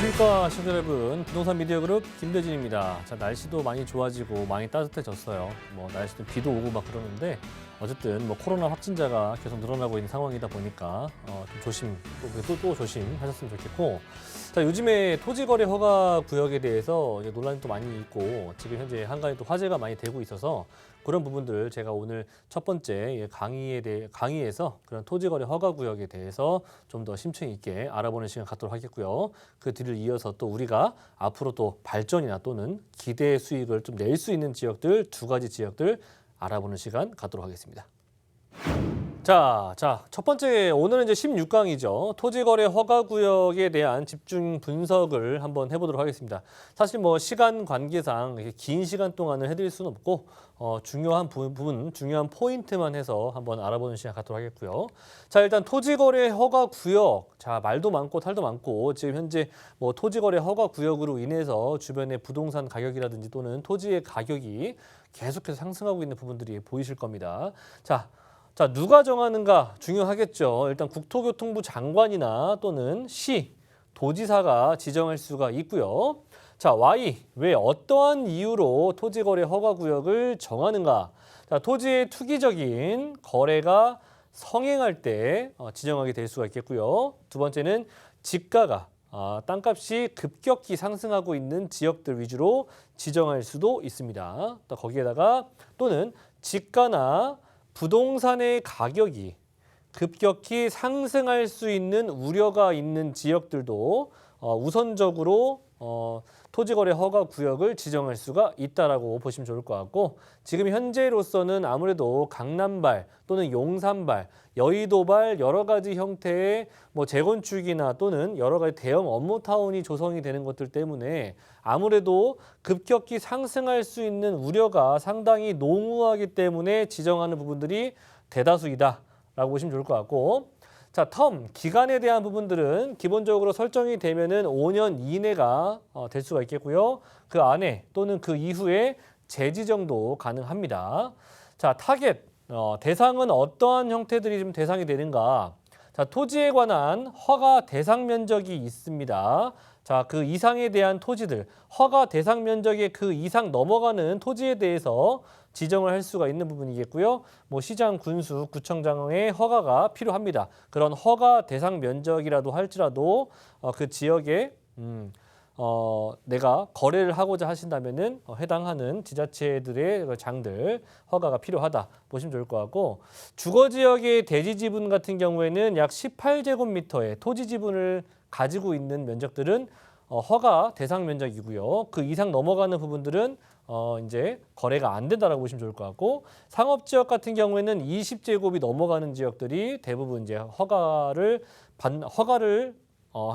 안녕하십니까 시청자 여러분, 부동산 미디어 그룹 김대진입니다. 자, 날씨도 많이 좋아지고 많이 따뜻해졌어요. 날씨도 비도 오고 막 그러는데 어쨌든 코로나 확진자가 계속 늘어나고 있는 상황이다 보니까 좀 조심, 또 조심하셨으면 좋겠고, 자, 요즘에 토지거래 허가 구역에 대해서 이제 논란이 또 많이 있고 지금 현재 한간에 또 화제가 많이 되고 있어서 그런 부분들 제가 오늘 첫 번째 강의에서 그런 토지거래 허가 구역에 대해서 좀 더 심층 있게 알아보는 시간 갖도록 하겠고요. 그 뒤를 이어서 또 우리가 앞으로 또 발전이나 또는 기대 수익을 좀 낼 수 있는 지역들, 두 가지 지역들 알아보는 시간 갖도록 하겠습니다. 자, 첫 번째, 오늘은 이제 16강이죠. 토지거래 허가구역에 대한 집중 분석을 한번 해보도록 하겠습니다. 사실 시간 관계상 이렇게 긴 시간 동안을 해드릴 수는 없고, 중요한 부분, 중요한 포인트만 해서 한번 알아보는 시간 갖도록 하겠고요. 자, 일단 토지거래 허가구역. 자, 말도 많고 탈도 많고, 지금 현재 토지거래 허가구역으로 인해서 주변의 부동산 가격이라든지 또는 토지의 가격이 계속해서 상승하고 있는 부분들이 보이실 겁니다. 자, 누가 정하는가 중요하겠죠. 일단 국토교통부 장관이나 또는 시, 도지사가 지정할 수가 있고요. 자, Y, 왜 어떠한 이유로 토지거래 허가구역을 정하는가? 자, 토지의 투기적인 거래가 성행할 때 지정하게 될 수가 있겠고요. 두 번째는 지가가 땅값이 급격히 상승하고 있는 지역들 위주로 지정할 수도 있습니다. 또 거기에다가 또는 지가나 부동산의 가격이 급격히 상승할 수 있는 우려가 있는 지역들도 우선적으로 토지거래 허가 구역을 지정할 수가 있다라고 보시면 좋을 것 같고, 지금 현재로서는 아무래도 강남발 또는 용산발, 여의도발 여러 가지 형태의 재건축이나 또는 여러 가지 대형 업무타운이 조성이 되는 것들 때문에 아무래도 급격히 상승할 수 있는 우려가 상당히 농후하기 때문에 지정하는 부분들이 대다수이다라고 보시면 좋을 것 같고, 자, 기간에 대한 부분들은 기본적으로 설정이 되면은 5년 이내가 될 수가 있겠고요. 그 안에 또는 그 이후에 재지정도 가능합니다. 자, 타겟, 대상은 어떠한 형태들이 좀 대상이 되는가? 자, 토지에 관한 허가 대상 면적이 있습니다. 자, 그 이상에 대한 토지들, 허가 대상 면적의 그 이상 넘어가는 토지에 대해서 지정을 할 수가 있는 부분이겠고요. 시장, 군수, 구청장의 허가가 필요합니다. 그런 허가 대상 면적이라도 할지라도 그 지역에 내가 거래를 하고자 하신다면은 해당하는 지자체들의 장들 허가가 필요하다 보시면 좋을 것 같고, 주거지역의 대지 지분 같은 경우에는 약 18제곱미터의 토지 지분을 가지고 있는 면적들은 허가 대상 면적이고요. 그 이상 넘어가는 부분들은 이제 거래가 안 된다라고 보시면 좋을 것 같고, 상업지역 같은 경우에는 20제곱이 넘어가는 지역들이 대부분 이제 허가를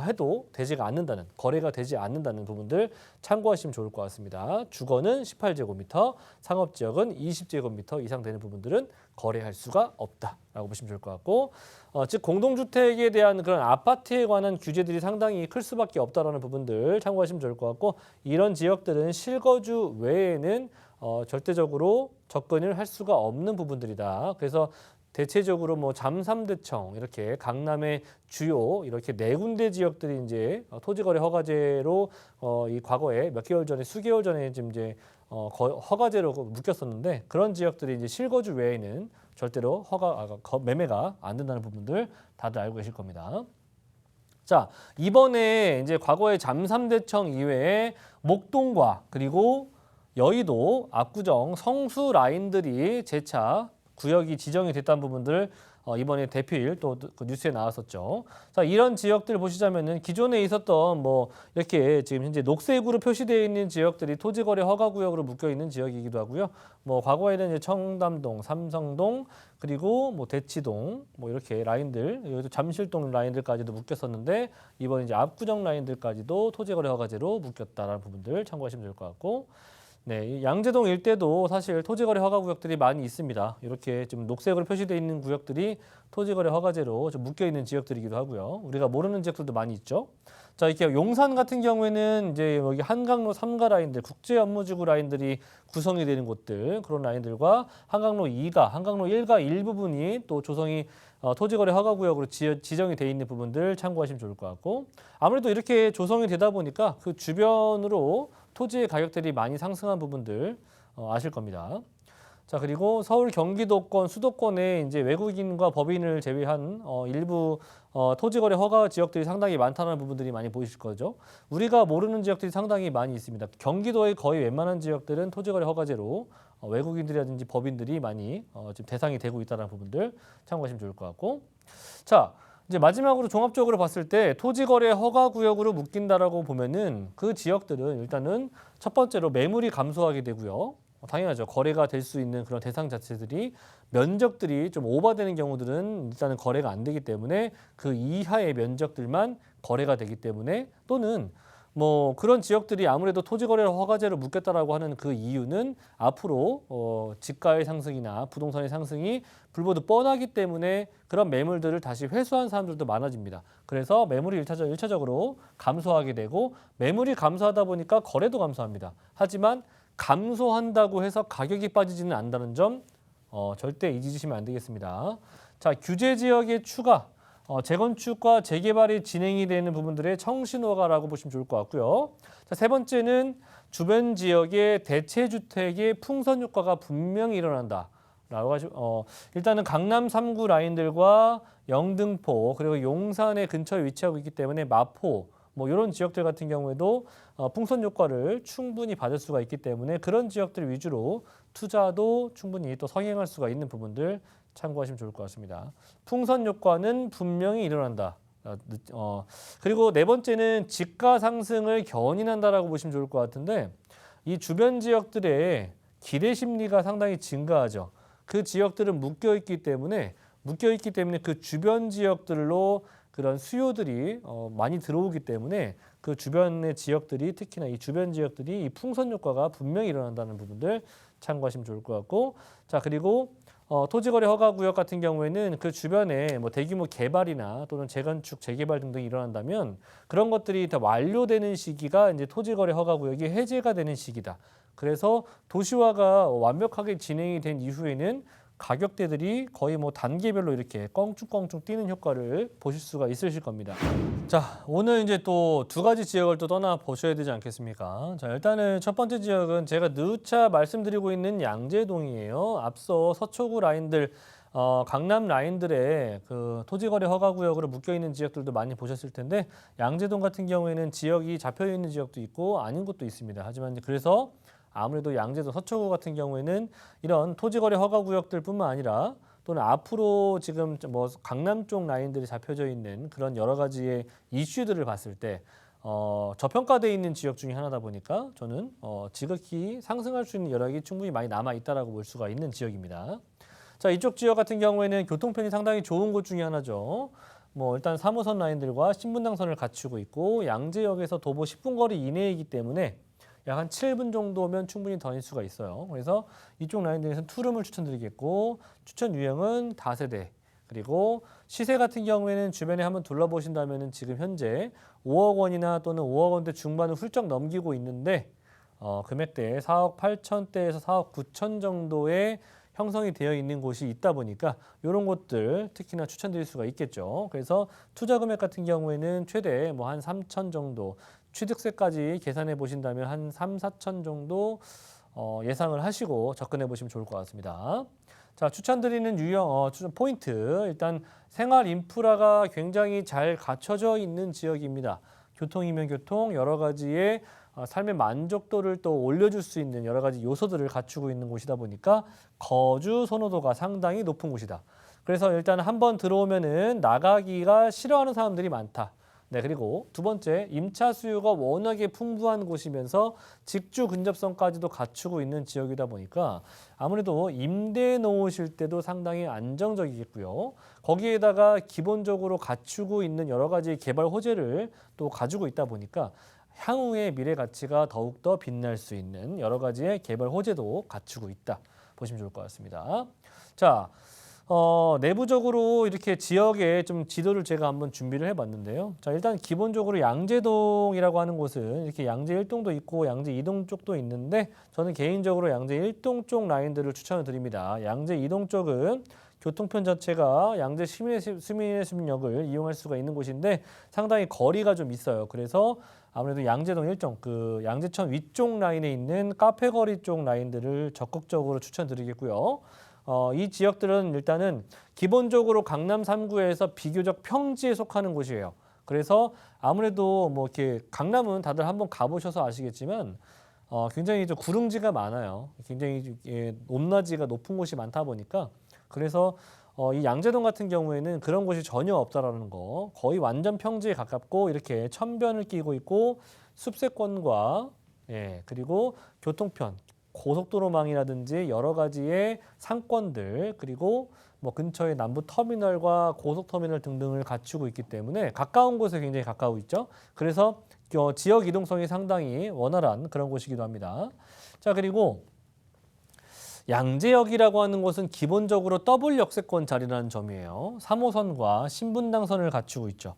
해도 되지가 않는다는, 거래가 되지 않는다는 부분들 참고하시면 좋을 것 같습니다. 주거는 18제곱미터, 상업지역은 20제곱미터 이상 되는 부분들은 거래할 수가 없다라고 보시면 좋을 것 같고, 즉 공동주택에 대한 그런 아파트에 관한 규제들이 상당히 클 수밖에 없다라는 부분들 참고하시면 좋을 것 같고, 이런 지역들은 실거주 외에는 절대적으로 접근을 할 수가 없는 부분들이다. 그래서 대체적으로 잠삼대청 이렇게 강남의 주요 이렇게 네 군데 지역들이 이제 토지거래 허가제로 이 과거에 몇 개월 전에 수개월 전에 지금 이제 허가제로 묶였었는데, 그런 지역들이 이제 실거주 외에는 절대로 매매가 안 된다는 부분들 다들 알고 계실 겁니다. 자, 이번에 이제 과거의 잠삼대청 이외에 목동과 그리고 여의도, 압구정, 성수 라인들이 재차 구역이 지정이 됐다는 부분들 이번에 대필 또 그 뉴스에 나왔었죠. 자, 이런 지역들 보시자면은 기존에 있었던 이렇게 지금 현재 녹색으로 표시되어 있는 지역들이 토지거래 허가구역으로 묶여 있는 지역이기도 하고요. 과거에는 이제 청담동, 삼성동, 그리고 대치동 이렇게 라인들, 여기도 잠실동 라인들까지도 묶였었는데, 이번 이제 압구정 라인들까지도 토지거래 허가제로 묶였다라는 부분들 참고하시면 될 것 같고, 네, 이 양재동 일대도 사실 토지거래 허가 구역들이 많이 있습니다. 이렇게 좀 녹색으로 표시되어 있는 구역들이 토지거래 허가제로 좀 묶여 있는 지역들이기도 하고요. 우리가 모르는 지역들도 많이 있죠. 자, 이렇게 용산 같은 경우에는 이제 여기 한강로 3가 라인들, 국제 업무지구 라인들이 구성이 되는 곳들, 그런 라인들과 한강로 2가, 한강로 1가 일부분이 또 조성이 토지거래 허가구역으로 지정이 돼 있는 부분들 참고하시면 좋을 것 같고, 아무래도 이렇게 조성이 되다 보니까 그 주변으로 토지의 가격들이 많이 상승한 부분들 아실 겁니다. 자, 그리고 서울 경기도권, 수도권에 이제 외국인과 법인을 제외한 일부 토지거래 허가 지역들이 상당히 많다는 부분들이 많이 보이실 거죠. 우리가 모르는 지역들이 상당히 많이 있습니다. 경기도의 거의 웬만한 지역들은 토지거래 허가제로 외국인들이라든지 법인들이 많이 지금 대상이 되고 있다는 부분들 참고하시면 좋을 것 같고. 자, 이제 마지막으로 종합적으로 봤을 때 토지거래 허가 구역으로 묶인다라고 보면은 그 지역들은 일단은 첫 번째로 매물이 감소하게 되고요. 당연하죠. 거래가 될 수 있는 그런 대상 자체들이 면적들이 좀 오버되는 경우들은 일단은 거래가 안 되기 때문에 그 이하의 면적들만 거래가 되기 때문에, 또는 뭐 그런 지역들이 아무래도 토지거래 허가제로 묶였다라고 하는 그 이유는 앞으로 집가의 상승이나 부동산의 상승이 불보듯 뻔하기 때문에 그런 매물들을 다시 회수한 사람들도 많아집니다. 그래서 매물이 일차적으로 감소하게 되고, 매물이 감소하다 보니까 거래도 감소합니다. 하지만 감소한다고 해서 가격이 빠지지는 않는다는 점 절대 잊으시면 안 되겠습니다. 자, 규제 지역의 추가, 재건축과 재개발이 진행이 되는 부분들의 청신허가라고 보시면 좋을 것 같고요. 자, 세 번째는 주변 지역의 대체주택의 풍선 효과가 분명히 일어난다. 라고 하시고, 일단은 강남 3구 라인들과 영등포 그리고 용산의 근처에 위치하고 있기 때문에 마포, 뭐 이런 지역들 같은 경우에도 풍선 효과를 충분히 받을 수가 있기 때문에 그런 지역들 위주로 투자도 충분히 또 성행할 수가 있는 부분들 참고하시면 좋을 것 같습니다. 풍선 효과는 분명히 일어난다. 그리고 네 번째는 집가 상승을 견인한다라고 보시면 좋을 것 같은데, 이 주변 지역들의 기대 심리가 상당히 증가하죠. 그 지역들은 묶여 있기 때문에 그 주변 지역들로 그런 수요들이 많이 들어오기 때문에 그 주변의 지역들이, 특히나 이 주변 지역들이 이 풍선 효과가 분명히 일어난다는 부분들 참고하시면 좋을 것 같고. 자, 그리고 토지거래 허가구역 같은 경우에는 그 주변에 뭐 대규모 개발이나 또는 재건축, 재개발 등등이 일어난다면 그런 것들이 다 완료되는 시기가 이제 토지거래 허가구역이 해제가 되는 시기다. 그래서 도시화가 완벽하게 진행이 된 이후에는 가격대들이 거의 뭐 단계별로 이렇게 껑충껑충 뛰는 효과를 보실 수가 있으실 겁니다. 자, 오늘 이제 또 두 가지 지역을 또 떠나 보셔야 되지 않겠습니까? 자, 일단은 첫 번째 지역은 제가 누차 말씀드리고 있는 양재동이에요. 앞서 서초구 라인들, 강남 라인들의 그 토지거래 허가구역으로 묶여 있는 지역들도 많이 보셨을 텐데, 양재동 같은 경우에는 지역이 잡혀 있는 지역도 있고 아닌 곳도 있습니다. 하지만 이제 그래서 아무래도 양재동 서초구 같은 경우에는 이런 토지거래 허가구역들뿐만 아니라 또는 앞으로 지금 뭐 강남 쪽 라인들이 잡혀져 있는 그런 여러 가지의 이슈들을 봤을 때 저평가되어 있는 지역 중에 하나다 보니까 저는 지극히 상승할 수 있는 여력이 충분히 많이 남아 있다라고 볼 수가 있는 지역입니다. 자, 이쪽 지역 같은 경우에는 교통편이 상당히 좋은 곳 중에 하나죠. 뭐 일단 3호선 라인들과 신분당선을 갖추고 있고 양재역에서 도보 10분 거리 이내이기 때문에 약 한 7분 정도면 충분히 다닐 수가 있어요. 그래서 이쪽 라인들에서는 투룸을 추천드리겠고, 추천 유형은 다세대, 그리고 시세 같은 경우에는 주변에 한번 둘러보신다면 지금 현재 5억 원이나 또는 5억 원대 중반을 훌쩍 넘기고 있는데 금액대 4억 8천대에서 4억 9천 정도의 형성이 되어 있는 곳이 있다 보니까 이런 곳들 특히나 추천드릴 수가 있겠죠. 그래서 투자 금액 같은 경우에는 최대 뭐 한 3천 정도, 취득세까지 계산해 보신다면 한 3, 4천 정도 예상을 하시고 접근해 보시면 좋을 것 같습니다. 자, 추천드리는 유형, 추천 포인트. 일단 생활 인프라가 굉장히 잘 갖춰져 있는 지역입니다. 교통이면 교통, 여러 가지의 삶의 만족도를 또 올려줄 수 있는 여러 가지 요소들을 갖추고 있는 곳이다 보니까 거주 선호도가 상당히 높은 곳이다. 그래서 일단 한번 들어오면은 나가기가 싫어하는 사람들이 많다. 네, 그리고 두 번째, 임차 수요가 워낙에 풍부한 곳이면서 직주 근접성까지도 갖추고 있는 지역이다 보니까 아무래도 임대해 놓으실 때도 상당히 안정적이겠고요. 거기에다가 기본적으로 갖추고 있는 여러 가지 개발 호재를 또 가지고 있다 보니까 향후의 미래 가치가 더욱더 빛날 수 있는 여러 가지의 개발 호재도 갖추고 있다 보시면 좋을 것 같습니다. 자, 내부적으로 이렇게 지역에 좀 지도를 제가 한번 준비를 해봤는데요. 자, 일단 기본적으로 양재동이라고 하는 곳은 이렇게 양재 1동도 있고 양재 2동 쪽도 있는데 저는 개인적으로 양재 1동 쪽 라인들을 추천을 드립니다. 양재 2동 쪽은 교통편 자체가 양재 시민의 숲역을 이용할 수가 있는 곳인데 상당히 거리가 좀 있어요. 그래서 아무래도 양재동 1동, 그 양재천 위쪽 라인에 있는 카페 거리 쪽 라인들을 적극적으로 추천드리겠고요. 이 지역들은 일단은 기본적으로 강남 3구에서 비교적 평지에 속하는 곳이에요. 그래서 아무래도 뭐 이렇게 강남은 다들 한번 가보셔서 아시겠지만 굉장히 좀 구릉지가 많아요. 굉장히 높낮이가 높은 곳이 많다 보니까 그래서 이 양재동 같은 경우에는 그런 곳이 전혀 없다라는 거. 거의 완전 평지에 가깝고 이렇게 천변을 끼고 있고 숲세권과 그리고 교통편, 고속도로망이라든지 여러 가지의 상권들 그리고 뭐 근처에 남부 터미널과 고속터미널 등등을 갖추고 있기 때문에 가까운 곳에 굉장히 가까워 있죠. 그래서 지역 이동성이 상당히 원활한 그런 곳이기도 합니다. 자, 그리고 양재역이라고 하는 곳은 기본적으로 더블 역세권 자리라는 점이에요. 3호선과 신분당선을 갖추고 있죠.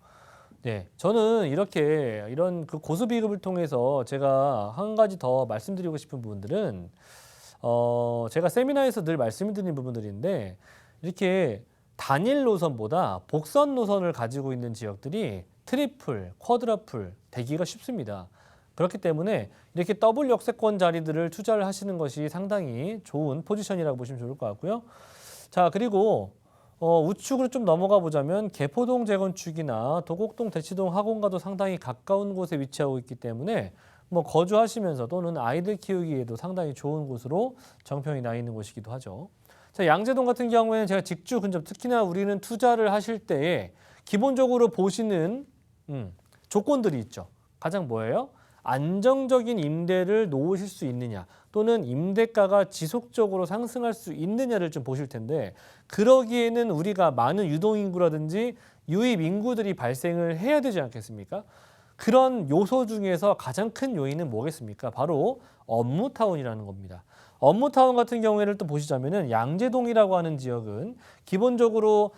네, 저는 이런 그 고수 비급을 통해서 제가 한 가지 더 말씀드리고 싶은 부분들은 제가 세미나에서 늘 말씀드린 부분들인데 이렇게 단일 노선보다 복선 노선을 가지고 있는 지역들이 트리플, 쿼드러플 되기가 쉽습니다. 그렇기 때문에 이렇게 더블 역세권 자리들을 투자를 하시는 것이 상당히 좋은 포지션이라고 보시면 좋을 것 같고요. 자, 그리고 우측으로 좀 넘어가 보자면 개포동 재건축이나 도곡동 대치동 학원과도 상당히 가까운 곳에 위치하고 있기 때문에 뭐 거주하시면서 또는 아이들 키우기에도 상당히 좋은 곳으로 정평이 나 있는 곳이기도 하죠. 자, 양재동 같은 경우에는 제가 직주 근접, 특히나 우리는 투자를 하실 때에 기본적으로 보시는 조건들이 있죠. 가장 뭐예요? 안정적인 임대를 놓으실 수 있느냐 또는 임대가가 지속적으로 상승할 수 있느냐를 좀 보실 텐데 그러기에는 우리가 많은 유동인구라든지 유입 인구들이 발생을 해야 되지 않겠습니까? 그런 요소 중에서 가장 큰 요인은 뭐겠습니까? 바로 업무타운이라는 겁니다. 업무타운 같은 경우에는 또 보시자면은 양재동이라고 하는 지역은 기본적으로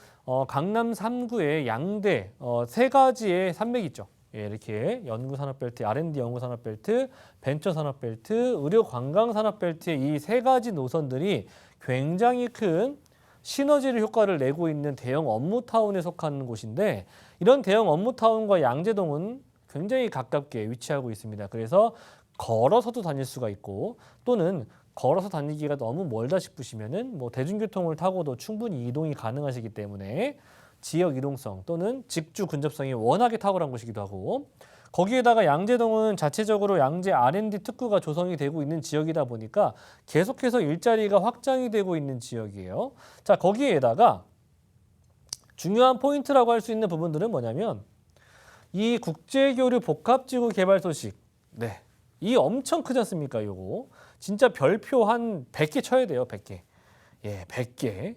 강남 3구의 양대 세 가지의 산맥이 있죠. 이렇게 연구산업벨트, R&D 연구산업벨트, 벤처산업벨트, 의료관광산업벨트의 이 세 가지 노선들이 굉장히 큰 시너지를 효과를 내고 있는 대형 업무타운에 속하는 곳인데 이런 대형 업무타운과 양재동은 굉장히 가깝게 위치하고 있습니다. 그래서 걸어서도 다닐 수가 있고 또는 걸어서 다니기가 너무 멀다 싶으시면은 뭐 대중교통을 타고도 충분히 이동이 가능하시기 때문에 지역 이동성 또는 직주 근접성이 워낙에 탁월한 곳이기도 하고 거기에다가 양재동은 자체적으로 양재 R&D 특구가 조성이 되고 있는 지역이다 보니까 계속해서 일자리가 확장이 되고 있는 지역이에요. 자, 거기에다가 중요한 포인트라고 할 수 있는 부분들은 뭐냐면 이 국제교류 복합지구 개발 소식. 네, 이 엄청 크지 않습니까? 요거 진짜 별표 한 100개 쳐야 돼요. 100개. 100개.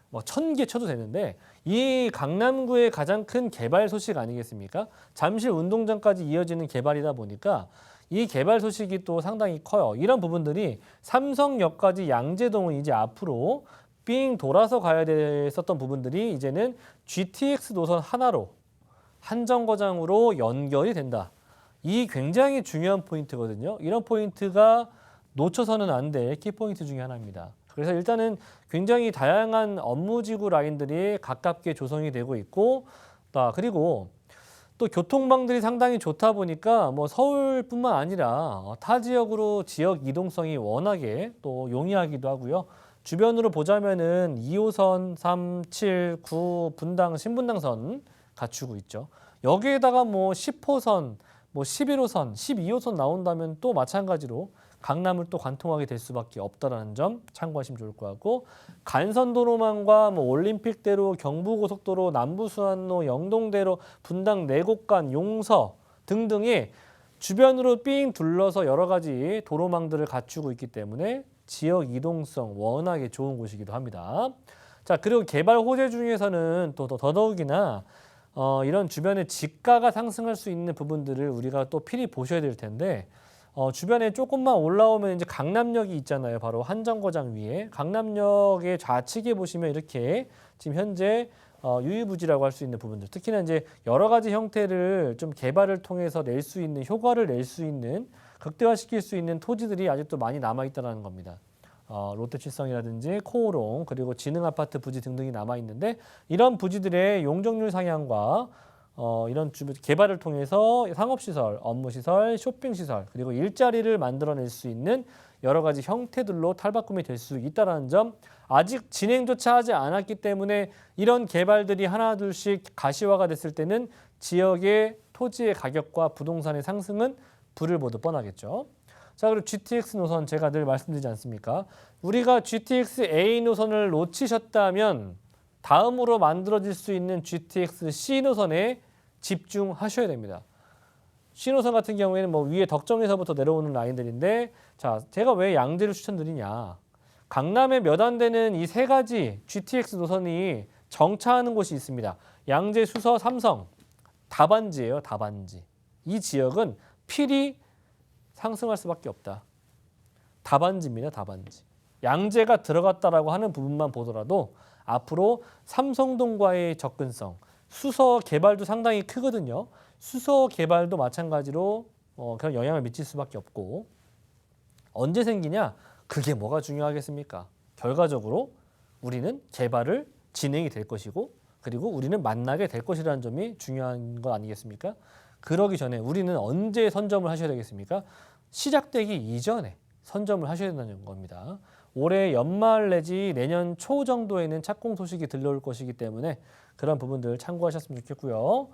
뭐 1000개 쳐도 되는데 이 강남구의 가장 큰 개발 소식 아니겠습니까? 잠실 운동장까지 이어지는 개발이다 보니까 이 개발 소식이 또 상당히 커요. 이런 부분들이 삼성역까지 양재동은 이제 앞으로 삥 돌아서 가야 됐었던 부분들이 이제는 GTX 노선 하나로 한 정거장으로 연결이 된다. 이 굉장히 중요한 포인트거든요. 이런 포인트가 놓쳐서는 안 될 키포인트 중에 하나입니다. 그래서 일단은 굉장히 다양한 업무지구 라인들이 가깝게 조성이 되고 있고 그리고 또 교통망들이 상당히 좋다 보니까 뭐 서울뿐만 아니라 타 지역으로 지역 이동성이 워낙에 또 용이하기도 하고요. 주변으로 보자면은 2호선, 3, 7, 9 분당, 신분당선 갖추고 있죠. 여기에다가 뭐 10호선, 뭐 11호선, 12호선 나온다면 또 마찬가지로 강남을 또 관통하게 될 수밖에 없다라는 점 참고하시면 좋을 것 같고 간선도로망과 뭐 올림픽대로, 경부고속도로, 남부순환로, 영동대로, 분당 내곡간, 용서 등등의 주변으로 삥 둘러서 여러 가지 도로망들을 갖추고 있기 때문에 지역 이동성 워낙에 좋은 곳이기도 합니다. 자, 그리고 개발 호재 중에서는 또 더더욱이나 이런 주변의 지가가 상승할 수 있는 부분들을 우리가 또 필히 보셔야 될 텐데 주변에 조금만 올라오면 이제 강남역이 있잖아요. 바로 한정거장 위에 강남역의 좌측에 보시면 이렇게 지금 현재 유의부지라고 할 수 있는 부분들, 특히나 이제 여러 가지 형태를 좀 개발을 통해서 낼 수 있는 효과를 낼 수 있는 극대화시킬 수 있는 토지들이 아직도 많이 남아 있다는 겁니다. 롯데칠성이라든지 코오롱 그리고 지능아파트 부지 등등이 남아 있는데 이런 부지들의 용적률 상향과 이런 개발을 통해서 상업시설, 업무시설, 쇼핑시설 그리고 일자리를 만들어낼 수 있는 여러 가지 형태들로 탈바꿈이 될 수 있다는 점, 아직 진행조차 하지 않았기 때문에 이런 개발들이 하나둘씩 가시화가 됐을 때는 지역의 토지의 가격과 부동산의 상승은 불을 보듯 뻔하겠죠. 자, 그리고 GTX 노선 제가 늘 말씀드리지 않습니까? 우리가 GTX A 노선을 놓치셨다면 다음으로 만들어질 수 있는 GTX C 노선에 집중하셔야 됩니다. C 노선 같은 경우에는 뭐 위에 덕정에서부터 내려오는 라인들인데, 자, 제가 왜 양재를 추천드리냐? 강남에 몇 안 되는 이 세 가지 GTX 노선이 정차하는 곳이 있습니다. 양재, 수서, 삼성, 다반지예요, 다반지. 이 지역은 필히 상승할 수밖에 없다. 다반지입니다, 다반지. 양재가 들어갔다라고 하는 부분만 보더라도 앞으로 삼성동과의 접근성, 수서 개발도 상당히 크거든요. 수서 개발도 마찬가지로 그런 영향을 미칠 수밖에 없고, 언제 생기냐? 그게 뭐가 중요하겠습니까? 결과적으로 우리는 개발을 진행이 될 것이고, 그리고 우리는 만나게 될 것이라는 점이 중요한 거 아니겠습니까? 그러기 전에 우리는 언제 선점을 하셔야 되겠습니까? 시작되기 이전에 선점을 하셔야 된다는 겁니다. 올해 연말 내지 내년 초 정도에는 착공 소식이 들려올 것이기 때문에 그런 부분들 참고하셨으면 좋겠고요.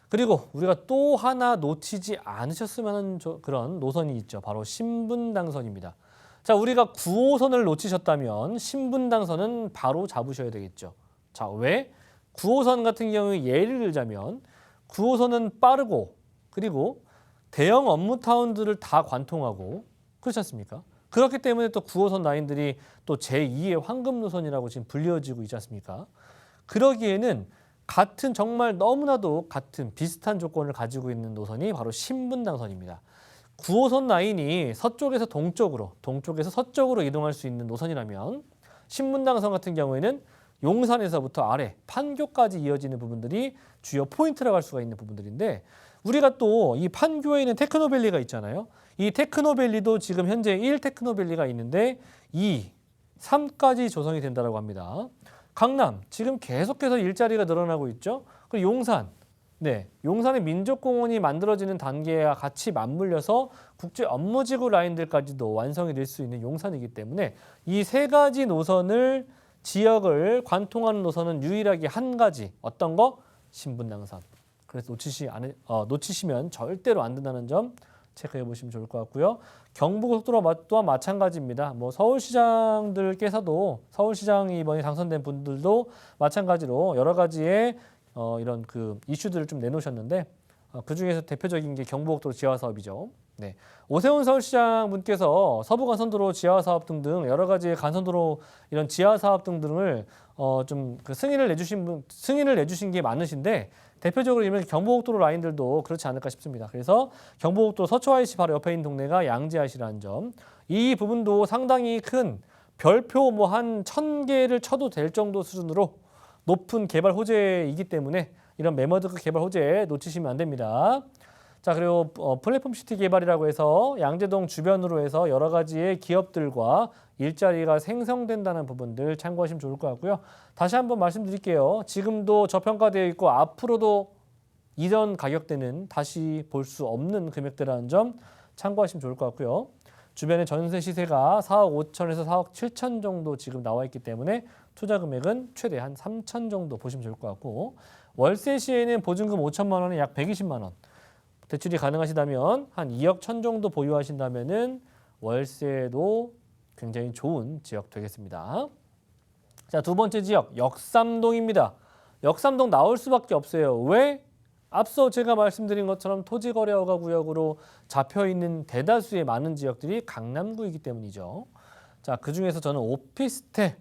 그리고 우리가 또 하나 놓치지 않으셨으면 하는 그런 노선이 있죠. 바로 신분당선입니다. 자, 우리가 9호선을 놓치셨다면 신분당선은 바로 잡으셔야 되겠죠. 자, 왜? 9호선 같은 경우에 예를 들자면 9호선은 빠르고 그리고 대형 업무타운들을 다 관통하고 그렇지 않습니까? 그렇기 때문에 또 9호선 라인들이 또 제2의 황금 노선이라고 지금 불려지고 있지 않습니까? 그러기에는 같은 정말 너무나도 같은 비슷한 조건을 가지고 있는 노선이 바로 신분당선입니다. 9호선 라인이 서쪽에서 동쪽으로, 동쪽에서 서쪽으로 이동할 수 있는 노선이라면 신분당선 같은 경우에는 용산에서부터 아래 판교까지 이어지는 부분들이 주요 포인트라고 할 수가 있는 부분들인데, 우리가 또 이 판교에 있는 테크노밸리가 있잖아요. 이 테크노밸리도 지금 현재 1 테크노밸리가 있는데 2, 3까지 조성이 된다고 합니다. 강남 지금 계속해서 일자리가 늘어나고 있죠. 그리고 용산, 네, 용산의 민족공원이 만들어지는 단계와 같이 맞물려서 국제 업무지구 라인들까지도 완성이 될 수 있는 용산이기 때문에 이 세 가지 노선을 지역을 관통하는 노선은 유일하게 한 가지, 어떤 거? 신분당선. 그래서 놓치시면 절대로 안 된다는 점 체크해 보시면 좋을 것 같고요. 경부고속도로 또한 마찬가지입니다. 뭐 서울시장들께서도, 서울시장이 이번에 당선된 분들도 마찬가지로 여러 가지의 이런 그 이슈들을 좀 내놓으셨는데 그 중에서 대표적인 게 경부고속도로 지하 사업이죠. 네, 오세훈 서울시장 분께서 서부간선도로 지하 사업 등등 여러 가지 간선도로 이런 지하 사업 등등을 좀 그 승인을 내주신 게 많으신데, 대표적으로 이런 경부고속도로 라인들도 그렇지 않을까 싶습니다. 그래서 경부고속도로 서초 IC 바로 옆에 있는 동네가 양재 IC라는 점, 이 부분도 상당히 큰 별표 뭐 한 1000개를 쳐도 될 정도 수준으로 높은 개발 호재이기 때문에 이런 매머드급 개발 호재 놓치시면 안 됩니다. 자, 그리고 플랫폼 시티 개발이라고 해서 양재동 주변으로 해서 여러 가지의 기업들과 일자리가 생성된다는 부분들 참고하시면 좋을 것 같고요. 다시 한번 말씀드릴게요. 지금도 저평가되어 있고 앞으로도 이전 가격대는 다시 볼 수 없는 금액대라는 점 참고하시면 좋을 것 같고요. 주변에 전세 시세가 4억 5천에서 4억 7천 정도 지금 나와 있기 때문에 투자 금액은 최대 한 3천 정도 보시면 좋을 것 같고, 월세 시에는 보증금 5천만 원에 약 120만 원, 대출이 가능하시다면 한 2억 천 정도 보유하신다면은 월세도 굉장히 좋은 지역 되겠습니다. 자, 두 번째 지역 역삼동입니다. 역삼동 나올 수밖에 없어요. 왜? 앞서 제가 말씀드린 것처럼 토지거래허가 구역으로 잡혀있는 대다수의 많은 지역들이 강남구이기 때문이죠. 자, 그중에서 저는 오피스텔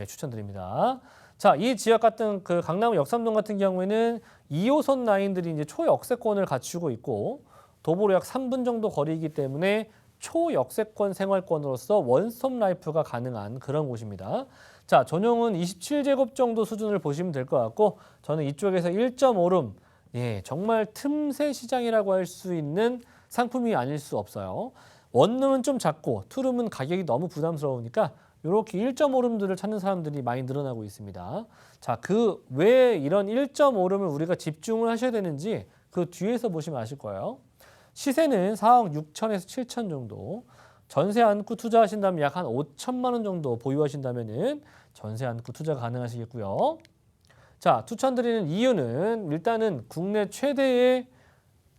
추천드립니다. 자, 이 지역 같은 그 강남 역삼동 같은 경우에는 2호선 라인들이 이제 초역세권을 갖추고 있고 도보로 약 3분 정도 거리이기 때문에 초역세권 생활권으로서 원스톱 라이프가 가능한 그런 곳입니다. 자, 전용은 27제곱 정도 수준을 보시면 될 것 같고 저는 이쪽에서 1.5룸, 예, 정말 틈새 시장이라고 할 수 있는 상품이 아닐 수 없어요. 원룸은 좀 작고 투룸은 가격이 너무 부담스러우니까 이렇게 1.5룸들을 찾는 사람들이 많이 늘어나고 있습니다. 자, 그 왜 이런 1.5룸을 우리가 집중을 하셔야 되는지 그 뒤에서 보시면 아실 거예요. 시세는 4억 6천에서 7천 정도. 전세 안고 투자하신다면 약 한 5천만 원 정도 보유하신다면은 전세 안고 투자가 가능하시겠고요. 자, 추천드리는 이유는 일단은 국내 최대의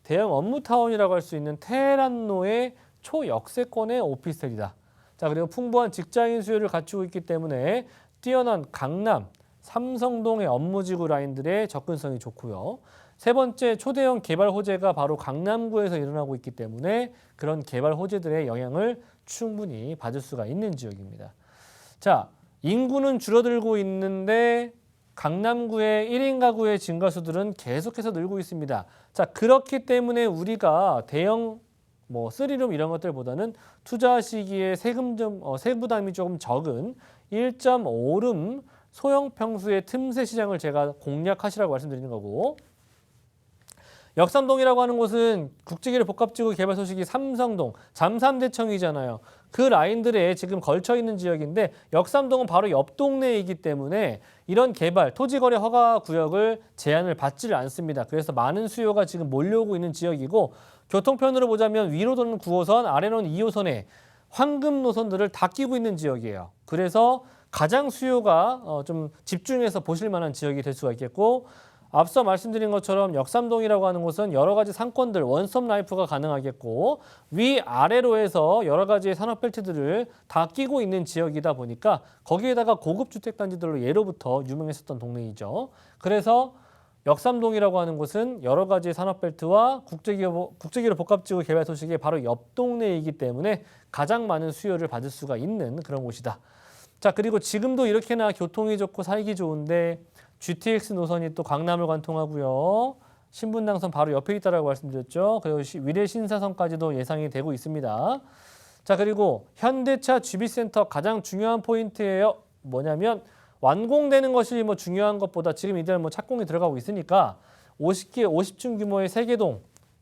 대형 업무타운이라고 할 수 있는 테헤란로의 초역세권의 오피스텔이다. 자, 그리고 풍부한 직장인 수요를 갖추고 있기 때문에 뛰어난 강남, 삼성동의 업무지구 라인들의 접근성이 좋고요. 세 번째, 초대형 개발 호재가 바로 강남구에서 일어나고 있기 때문에 그런 개발 호재들의 영향을 충분히 받을 수가 있는 지역입니다. 자, 인구는 줄어들고 있는데 강남구의 1인 가구의 증가수들은 계속해서 늘고 있습니다. 자, 그렇기 때문에 우리가 대형 뭐 3룸 이런 것들보다는 투자하시기에 세부담이 조금 적은 1.5룸 소형 평수의 틈새 시장을 제가 공략하시라고 말씀드리는 거고, 역삼동이라고 하는 곳은 국제기술 복합지구 개발 소식이 삼성동, 잠삼대청이잖아요. 그 라인들에 지금 걸쳐 있는 지역인데 역삼동은 바로 옆 동네이기 때문에 이런 개발, 토지거래 허가 구역을 제한을 받지를 않습니다. 그래서 많은 수요가 지금 몰려오고 있는 지역이고, 교통편으로 보자면 위로 도는 9호선, 아래로는 2호선에 황금 노선들을 다 끼고 있는 지역이에요. 그래서 가장 수요가 좀 집중해서 보실 만한 지역이 될 수가 있겠고, 앞서 말씀드린 것처럼 역삼동이라고 하는 곳은 여러 가지 상권들, 원스톱 라이프가 가능하겠고 위아래로 해서 여러 가지의 산업벨트들을 다 끼고 있는 지역이다 보니까 거기에다가 고급 주택단지들로 예로부터 유명했었던 동네이죠. 그래서 역삼동이라고 하는 곳은 여러 가지 산업벨트와 국제기업 복합지구 개발 소식의 바로 옆 동네이기 때문에 가장 많은 수요를 받을 수가 있는 그런 곳이다. 자, 그리고 지금도 이렇게나 교통이 좋고 살기 좋은데 GTX 노선이 또 강남을 관통하고요. 신분당선 바로 옆에 있다라고 말씀드렸죠. 그리고 위례 신사선까지도 예상이 되고 있습니다. 자, 그리고 현대차 GB센터 가장 중요한 포인트예요. 뭐냐면 완공되는 것이 뭐 중요한 것보다 지금 이들 뭐 착공이 들어가고 있으니까 50층 규모의 세개동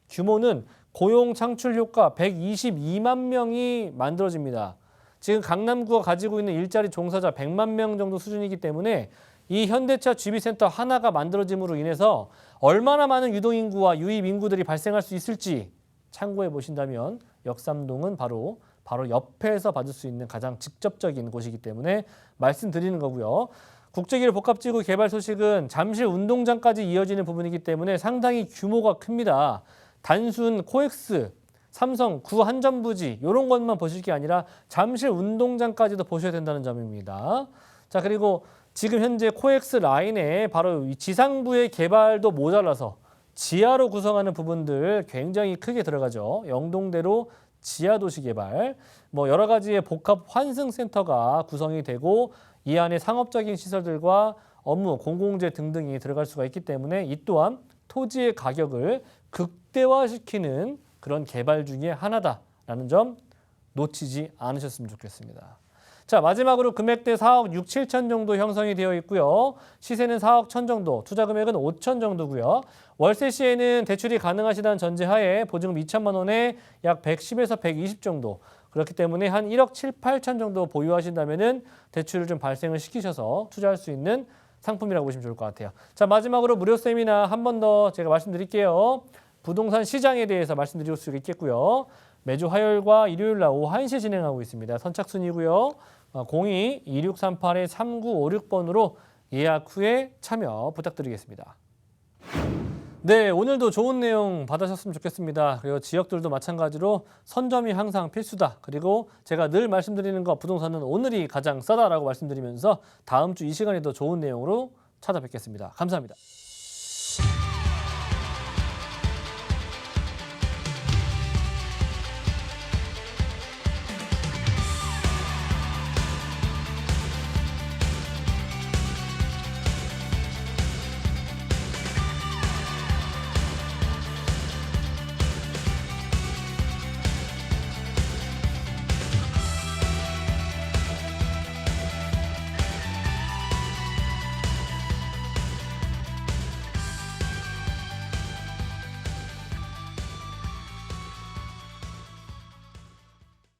규모는 고용 창출 효과 122만 명이 만들어집니다. 지금 강남구가 가지고 있는 일자리 종사자 100만 명 정도 수준이기 때문에 이 현대차 GB센터 하나가 만들어짐으로 인해서 얼마나 많은 유동인구와 유입인구들이 발생할 수 있을지 참고해 보신다면 역삼동은 바로 옆에서 받을 수 있는 가장 직접적인 곳이기 때문에 말씀드리는 거고요. 국제기술 복합지구 개발 소식은 잠실 운동장까지 이어지는 부분이기 때문에 상당히 규모가 큽니다. 단순 코엑스, 삼성, 구 한전부지 이런 것만 보실 게 아니라 잠실 운동장까지도 보셔야 된다는 점입니다. 자, 그리고 지금 현재 코엑스 라인에 바로 지상부의 개발도 모자라서 지하로 구성하는 부분들 굉장히 크게 들어가죠. 영동대로 지하도시 개발, 뭐 여러 가지의 복합 환승센터가 구성이 되고 이 안에 상업적인 시설들과 업무, 공공재 등등이 들어갈 수가 있기 때문에 이 또한 토지의 가격을 극대화시키는 그런 개발 중에 하나다라는 점 놓치지 않으셨으면 좋겠습니다. 자, 마지막으로 금액대 4억 6, 7천 정도 형성이 되어 있고요. 시세는 4억 1천 정도, 투자 금액은 5천 정도고요. 월세 시에는 대출이 가능하시다는 전제하에 보증금 2천만 원에 약 110에서 120 정도. 그렇기 때문에 한 1억 7, 8천 정도 보유하신다면은 대출을 좀 발생을 시키셔서 투자할 수 있는 상품이라고 보시면 좋을 것 같아요. 자, 마지막으로 무료 세미나 한 번 더 제가 말씀드릴게요. 부동산 시장에 대해서 말씀드릴 수 있겠고요. 매주 화요일과 일요일 날 오후 1시에 진행하고 있습니다. 선착순이고요. 02-2638-3956번으로 예약 후에 참여 부탁드리겠습니다. 네, 오늘도 좋은 내용 받으셨으면 좋겠습니다. 그리고 지역들도 마찬가지로 선점이 항상 필수다. 그리고 제가 늘 말씀드리는 거 부동산은 오늘이 가장 싸다라고 말씀드리면서 다음 주 이 시간에도 좋은 내용으로 찾아뵙겠습니다. 감사합니다.